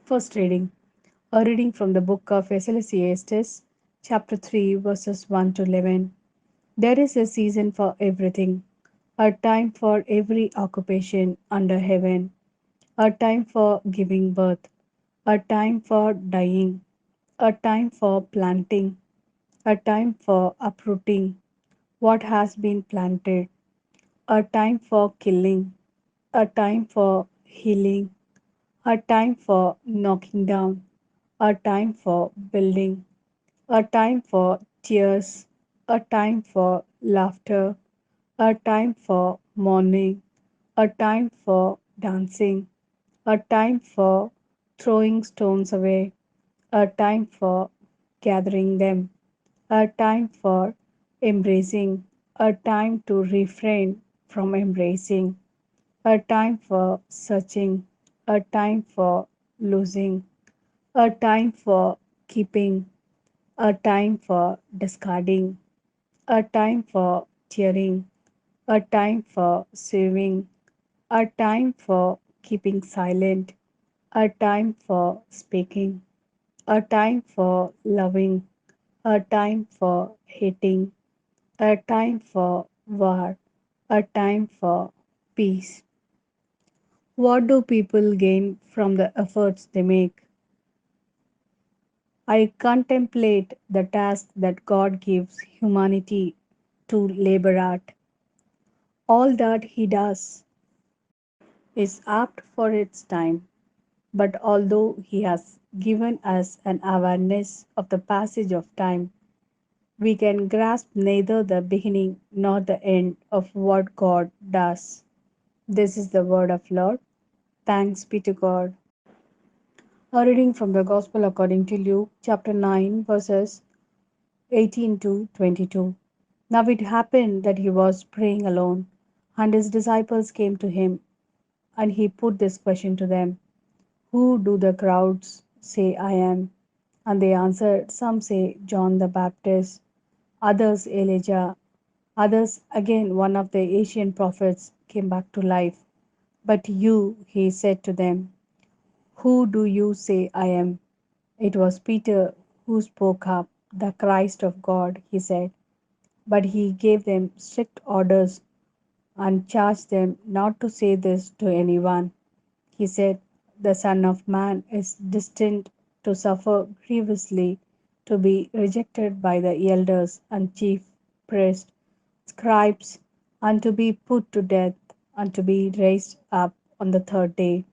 First reading. A reading from the book of Ecclesiastes, chapter 3, verses 1 to 11. There is a season for everything, a time for every occupation under heaven, a time for giving birth, a time for dying, a time for planting, a time for uprooting what has been planted, a time for killing, a time for healing, a time for knocking down, a time for building, a time for tears, a time for laughter, a time for mourning, a time for dancing, a time for throwing stones away, a time for gathering them, a time for embracing, a time to refrain from embracing, a time for searching, a time for losing, a time for keeping, a time for discarding, a time for tearing, a time for saving, a time for keeping silent, a time for speaking, a time for loving, a time for hating, a time for war, a time for peace. What do people gain from the efforts they make? I contemplate the task that God gives humanity to labor at. All that He does is apt for its time, but although He has given us an awareness of the passage of time, we can grasp neither the beginning nor the end of what God does. This is the word of Lord. Thanks be to God. A reading from the Gospel according to Luke, chapter 9, verses 18 to 22. Now it happened that he was praying alone, and his disciples came to him, and he put this question to them: Who do the crowds say I am? And they answered, Some say John the Baptist, others Elijah, others again one of the ancient prophets came back to life. But you, he said to them, who do you say I am? It was Peter who spoke up. The Christ of God, he said. But he gave them strict orders and charged them not to say this to anyone. He said, The Son of Man is destined to suffer grievously, to be rejected by the elders and chief priests, scribes, and to be put to death, and to be raised up on the third day.